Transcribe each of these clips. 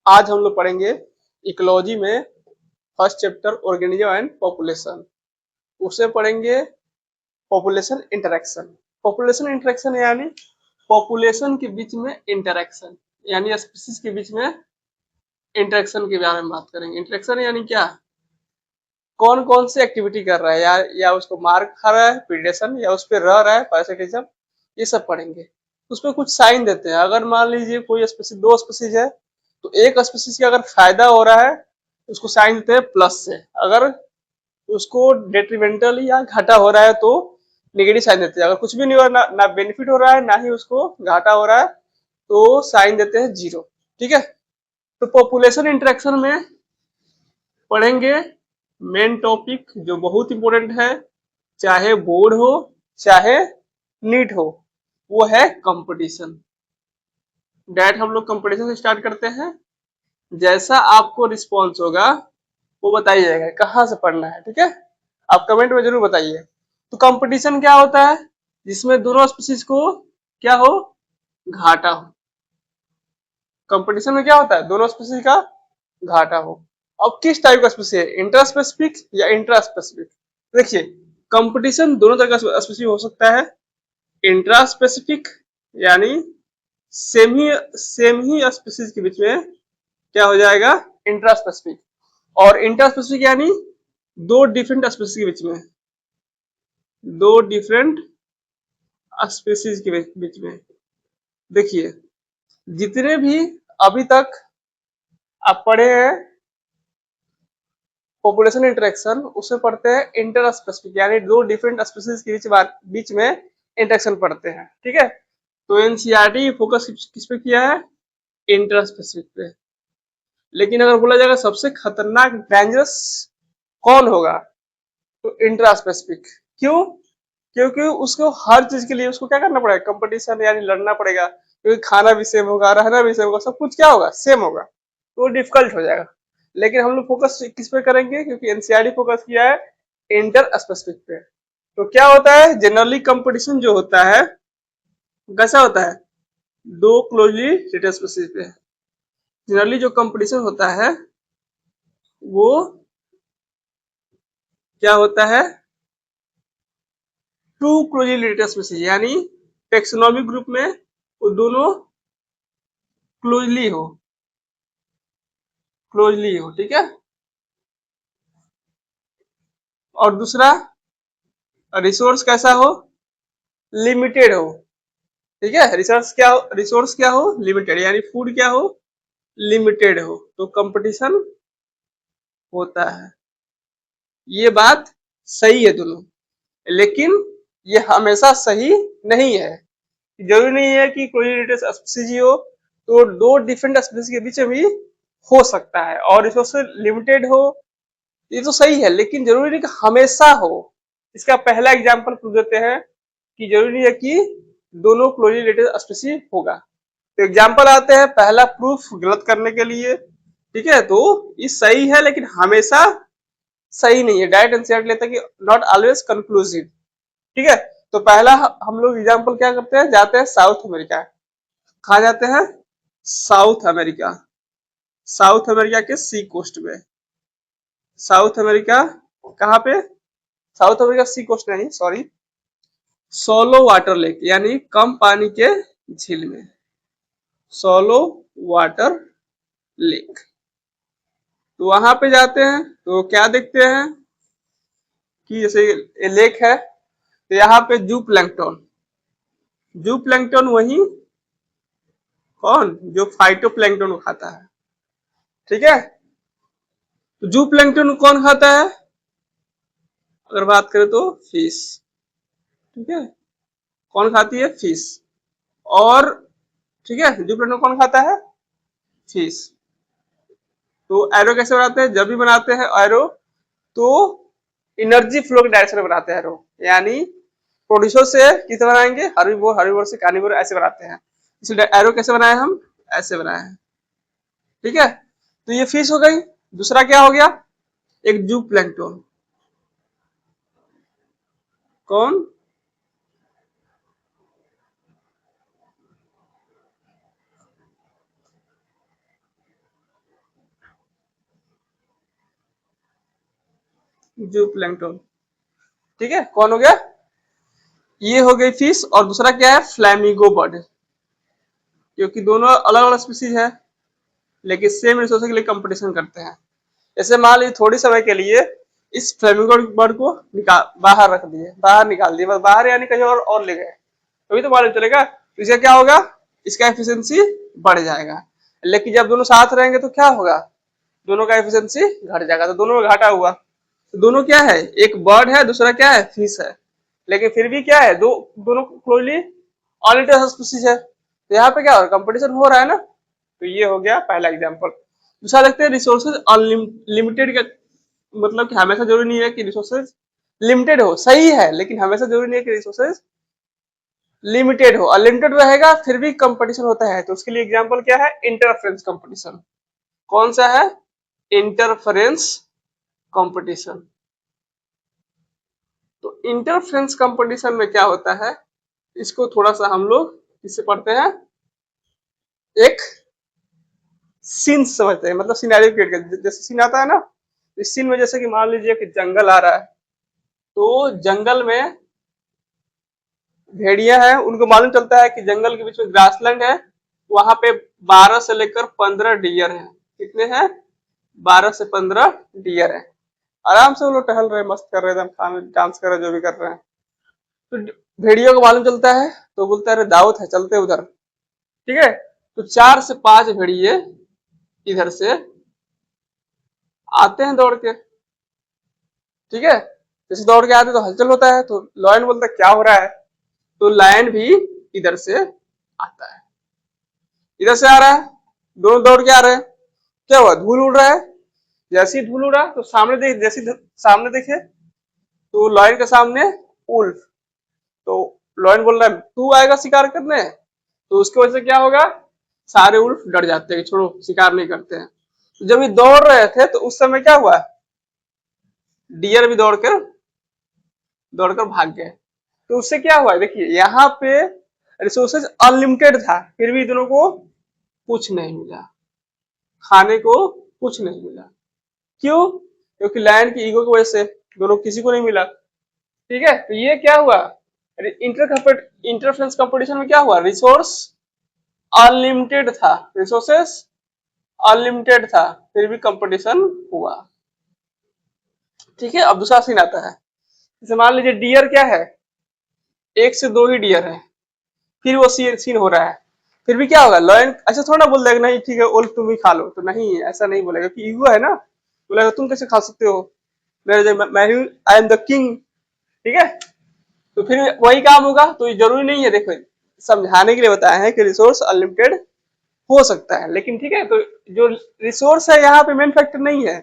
आज हम लोग पढ़ेंगे इकोलॉजी में first chapter organism and population. उसे पढ़ेंगे पॉपुलेशन इंटरेक्शन। पॉपुलेशन इंटरेक्शन यानी पॉपुलेशन के बीच में इंटरेक्शन, यानी स्पीशीज के बीच में इंटरेक्शन के बारे में बात करेंगे। इंटरेक्शन यानी क्या, कौन कौन सी एक्टिविटी कर रहा है, या उसको मार खा रहा है प्रीडेशन, या उस पर रह रहा है पैरासिटिज्म, ये सब पढ़ेंगे। उसमें कुछ साइन देते हैं। अगर मान लीजिए कोई स्पीशीज, दो स्पीशीज है, तो एक स्पीशीज का अगर फायदा हो रहा है उसको साइन देते हैं प्लस से, अगर उसको डेट्रीमेंटल या घाटा हो रहा है तो नेगेटिव साइन देते हैं। अगर कुछ भी नहीं हो रहा, ना बेनिफिट हो रहा है ना ही उसको घाटा हो रहा है, तो साइन देते हैं जीरो। ठीक है, तो पॉपुलेशन इंटरेक्शन में पढ़ेंगे मेन टॉपिक जो बहुत इंपॉर्टेंट है, चाहे बोर्ड हो चाहे नीट हो, वो है कंपटीशन। डायरेक्ट हम लोग कंपटीशन से स्टार्ट करते हैं। जैसा आपको रिस्पॉन्स होगा वो बताइएगा कहाँ से पढ़ना है। ठीक है, आप कमेंट में जरूर बताइए। तो कंपटीशन क्या होता है, जिसमें दोनों स्पीशीज को क्या हो, घाटा हो। कंपटीशन में क्या होता है, दोनों स्पीशीज का घाटा हो। अब किस टाइप का स्पीशीज है, इंट्रा स्पेसिफिक या इंट्रा स्पेसिफिक। देखिए, कंपटीशन दोनों तरह का स्पीशीज हो सकता है। इंट्रा स्पेसिफिक यानी सेम ही स्पीशीज के बीच में क्या हो जाएगा, इंट्रा स्पेसिफिक। और इंट्रा स्पेसिफिक यानी दो डिफरेंट स्पीशीज के बीच में, दो डिफरेंट स्पीशीज के बीच में। देखिए, जितने भी अभी तक आप पढ़े हैं पॉपुलेशन इंटरेक्शन, उसे पढ़ते हैं इंटर स्पेसिफिक, यानी दो डिफरेंट स्पीशीज के बीच में इंटरेक्शन पढ़ते हैं। ठीक है, तो एनसीईआरटी फोकस किस पे किया है, इंटर स्पेसिफिक पे। लेकिन अगर बोला जाएगा सबसे खतरनाक डेंजरस कौन होगा, तो इंट्रा स्पेसिफिक। क्यों, क्योंकि उसको हर चीज के लिए उसको क्या करना पड़ेगा, कंपटीशन यानी लड़ना पड़ेगा। क्योंकि खाना भी सेम होगा, रहना भी सेम होगा, सब कुछ क्या होगा, सेम होगा, तो डिफिकल्ट हो जाएगा। लेकिन हम लोग फोकस किस पे करेंगे, क्योंकि एनसीईआरटी फोकस किया है इंटर स्पेसिफिक पे। तो क्या होता है, जनरली कंपटीशन जो होता है कैसा होता है, दो क्लोजली रिलेटेड स्पीशीज पे। जनरली जो कंपटीशन होता है वो क्या होता है, टू क्लोजली रिलेटेड स्पीशीज, यानी टेक्सोनॉमी ग्रुप में वो दोनों क्लोजली हो, क्लोजली हो। ठीक है, और दूसरा रिसोर्स कैसा हो, लिमिटेड हो। ठीक है, रिसोर्स क्या हो, लिमिटेड, यानी फूड क्या हो, लिमिटेड हो, तो कंपटीशन होता है। ये बात सही है दोनों, लेकिन ये हमेशा सही नहीं है। जरूरी नहीं है कि कोई रिलेटेड स्पीशीज हो, तो दो डिफरेंट स्पीशीज के बीच में भी हो सकता है, और रिसोर्स लिमिटेड हो, ये तो सही है, लेकिन जरूरी नहीं कि हमेशा हो। इसका पहला एग्जांपल प्रूव देते हैं कि जरूरी नहीं है कि दोनों क्लोजली रिलेटेड स्पीशीज होगा। तो एग्जांपल आते हैं पहला प्रूफ गलत करने के लिए। ठीक है, तो ये सही है लेकिन हमेशा सही नहीं है। डायरेक्ट आंसर लेता है कि नॉट ऑलवेज कंक्लूसिव। ठीक है, तो पहला हम लोग एग्जांपल क्या करते हैं, जाते हैं साउथ अमेरिका। कहा जाते हैं, साउथ अमेरिका, साउथ अमेरिका के सी कोस्ट में। साउथ अमेरिका कहाँ पे, साउथ अमेरिका सी कोस्ट नहीं, सॉरी, सोलो वाटर लेक, यानी कम पानी के झील में, सोलो वाटर लेक। तो वहां पे जाते हैं तो क्या देखते हैं कि जैसे ये लेक है, तो यहाँ पे जू प्लैंकटन, जू प्लैंकटन वही कौन, जो फाइटो प्लैंकटन को खाता है। ठीक है, तो जू प्लैंकटन कौन खाता है, अगर बात करें तो फिश। ठीक है, कौन खाती है, फिश। और ठीक है, जू प्लैंकटन कौन खाता है, फिश। तो एरो कैसे बनाते हैं, जब भी बनाते हैं एरो तो एनर्जी फ्लो के डायरेक्शन में बनाते हैं एरो, यानी प्रोड्यूसर से किसे बनाएंगे, हर्बीवोर, हर्बीवोर से कार्निवोर, ऐसे बनाते हैं। इसलिए एरो कैसे बनाए हम, ऐसे बनाए हैं। ठीक है, तो ये फिश हो गई। दूसरा क्या हो गया, एक जू प्लैंकटन, कौन, जूप्लैंक्टन। ठीक है, कौन हो गया? ये हो गई फिश, और दूसरा क्या है? फ्लैमिंगो बर्ड, क्योंकि दोनों अलग अलग स्पीसीज है लेकिन सेम रिसोर्स के लिए कंपटीशन करते हैं। जैसे मान लीजिए थोड़ी समय के लिए इस फ्लेमिंगो बर्ड को निकाल बाहर रख दिए, बाहर निकाल दिए, बस बाहर यानी कहीं और ले गए, तभी तो मालूम चलेगा। तो इसका क्या होगा? इसका एफिशिएंसी बढ़ जाएगा। लेकिन जब दोनों साथ रहेंगे तो क्या होगा? दोनों का एफिशिएंसी घट जाएगा, तो दोनों में घाटा हुआ। तो दोनों क्या है? एक बर्ड है, दूसरा क्या है? फिश है। लेकिन फिर भी क्या है? दोनों क्लोजली ऑर्निथोलॉजिकल स्पीशीज है, तो यहाँ पे क्या हो रहा है? कंपटीशन हो रहा है ना। तो ये हो गया पहला एग्जांपल। दूसरा देखते हैं, रिसोर्सेज अनलिमिटेड का मतलब कि हमेशा जरूरी नहीं है कि रिसोर्सेज लिमिटेड हो, सही है, लेकिन हमेशा जरूरी नहीं है कि रिसोर्सेज लिमिटेड हो। अनलिमिटेड रहेगा फिर भी कंपटीशन होता है, तो उसके लिए एग्जांपल क्या है? Interference competition. कौन सा है? Interference competition. तो इंटरफेरेंस कंपटीशन में क्या होता है, इसको थोड़ा सा हम लोग इससे पढ़ते हैं, एक सीन समझते हैं, मतलब सिनेरियो क्रिएट करते हैं। जैसे सीन आता है ना, इस सीन में जैसे कि मान लीजिए कि जंगल आ रहा है, तो जंगल में भेड़िया है, उनको मालूम चलता है कि जंगल के बीच में ग्रासलैंड है, वहां पे 12 से लेकर 15 डियर हैं। कितने हैं? 12 से 15 डियर हैं। आराम से वो लोग टहल रहे, मस्त कर रहे थे, खाने डांस कर रहे, जो भी कर रहे हैं। तो भेड़ियों को मालूम चलता है, तो बोलता है अरे दावत है, चलते उधर। ठीक है, तो 4 से 5 भेड़िए इधर से आते हैं दौड़ के। ठीक है, जैसे दौड़ के आते तो हलचल होता है, तो लॉयन बोलता है क्या हो रहा है? तो लायन भी इधर से आता है, इधर से आ रहा है, दोनों दौड़ के आ रहे हैं। क्या हुआ? धूल उड़ रहा है। जैसे ही धूल उड़ा तो सामने देखे तो लॉयन के सामने उल्फ। तो लॉयन बोल रहा है तू आएगा शिकार करने, तो उसकी वजह से क्या होगा? सारे उल्फ डर जाते हैं, छोड़ो शिकार नहीं करते हैं। तो जब ये दौड़ रहे थे तो उस समय क्या हुआ? डियर भी दौड़कर भाग गए। तो उससे क्या हुआ? देखिए यहाँ पे रिसोर्सेज अनलिमिटेड था, फिर भी दोनों को कुछ नहीं मिला, खाने को कुछ नहीं मिला। क्यों? क्योंकि लायन की ईगो की वजह से दोनों किसी को नहीं मिला। ठीक है, तो ये क्या हुआ? इंटरफ्रेंस कंपटीशन में क्या हुआ? रिसोर्स अनलिमिटेड था, रिसोर्सेस अनलिमिटेड था, फिर भी कंपटीशन हुआ। ठीक है, अब दूसरा सीन आता है। जैसे मान लीजिए डियर क्या है? एक से दो ही डियर है, फिर वो सीन हो रहा है, फिर भी क्या होगा? लॉयन ऐसा थोड़ा ना बोल देगा नहीं ठीक है उल्फ तुम ही खा लो, तो नहीं, ऐसा नहीं बोलेगा कि ईगो है ना, बोलेगा तुम कैसे खा सकते हो, मैं हूँ, आई एम द किंग। ठीक है, तो फिर वही काम होगा। तो ये जरूरी नहीं है, देखो समझाने के लिए बताया है कि रिसोर्स अनलिमिटेड हो सकता है, लेकिन ठीक है, तो जो रिसोर्स है यहाँ पे मेन फैक्टर नहीं है।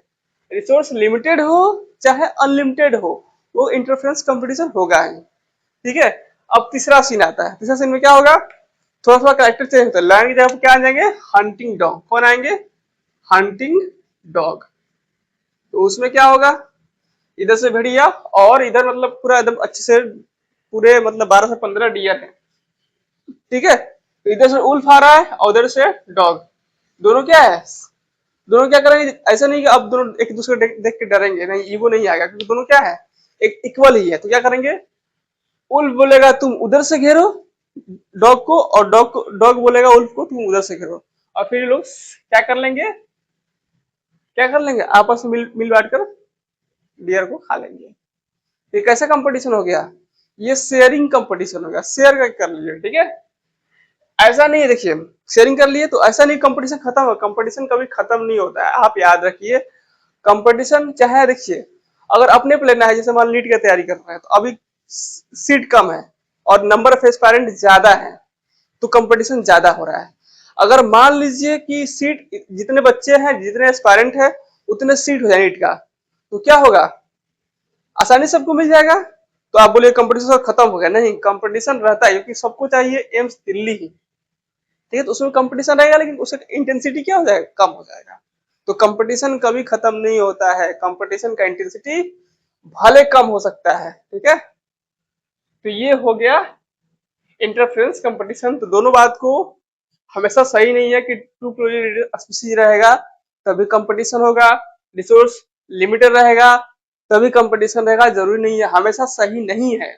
रिसोर्स लिमिटेड हो चाहे अनलिमिटेड हो, वो इंटरफेरेंस कंपटीशन होगा ही। ठीक है, अब तीसरा सीन आता है। तीसरा सीन में क्या होगा? थोड़ा थोड़ा कैरेक्टर चेंज होता है। लायन की जगह पे क्या आ जाएंगे? Hunting dog. कौन आएंगे? Hunting dog. तो उसमें क्या होगा? इधर से भेड़िया, और इधर मतलब पूरा एकदम अच्छे से पूरे मतलब 12 से 15 डियर है। ठीक है, तो इधर से उल्फ आ रहा है और उधर से डॉग। दोनों क्या है? दोनों क्या करेंगे? ऐसा नहीं कि अब दोनों एक दूसरे को देख के डरेंगे, नहीं, ईगो नहीं आएगा, क्योंकि दोनों क्या है? एक इक्वल ही है। तो क्या करेंगे? उल्फ बोलेगा तुम उधर से घेरो डॉग को, और डॉग बोलेगा उल्फ को तुम उधर से घेरो, और फिर ये लोग क्या कर लेंगे? क्या कर लेंगे? आपस में मिल बांट कर डियर को खा लेंगे। ये कैसा कंपटीशन हो गया? ये शेयरिंग कंपटीशन हो गया। शेयर कर लीजिए। ठीक है, ऐसा नहीं है, देखिए शेयरिंग कर लिए तो ऐसा नहीं कंपटीशन खत्म हो। कंपटीशन कभी खत्म नहीं होता है, आप याद रखिए। कंपटीशन चाहे देखिए, अगर अपने पे लेना है, जैसे मान नीट की तैयारी कर रहे हैं तो अभी सीट कम है और नंबर ऑफ एस्पायरेंट ज्यादा है, तो कंपटीशन ज्यादा हो रहा है। अगर मान लीजिए कि सीट जितने बच्चे हैं, जितने एस्पायरेंट है, उतने सीट हो जाए नीट का, तो क्या होगा? आसानी सबको मिल जाएगा। तो आप बोलिए कंपटीशन खत्म हो गया? नहीं, कंपटीशन रहता है, क्योंकि सबको चाहिए एम्स दिल्ली ही। ठीक है, तो उसमें कंपटीशन रहेगा, लेकिन उसका इंटेंसिटी क्या हो जाएगा? कम हो जाएगा। तो कंपटीशन कभी खत्म नहीं होता है, कंपटीशन का इंटेंसिटी भले कम हो सकता है। ठीक है, तो ये हो गया इंटरफेरेंस कंपटीशन। तो दोनों बात को हमेशा सही नहीं है कि टू क्लोजली स्पीशीज रहेगा तभी कंपटीशन होगा, रिसोर्स लिमिटेड रहेगा तभी कंपटीशन रहेगा, जरूरी नहीं है, हमेशा सही नहीं है,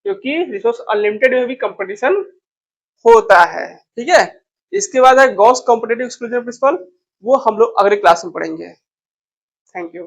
क्योंकि रिसोर्स अनलिमिटेड में भी कंपटीशन होता है। ठीक है, इसके बाद है गॉस कॉम्पिटिटिव एक्सक्लूजन प्रिंसिपल, वो हम लोग अगले क्लास में पढ़ेंगे। Thank you.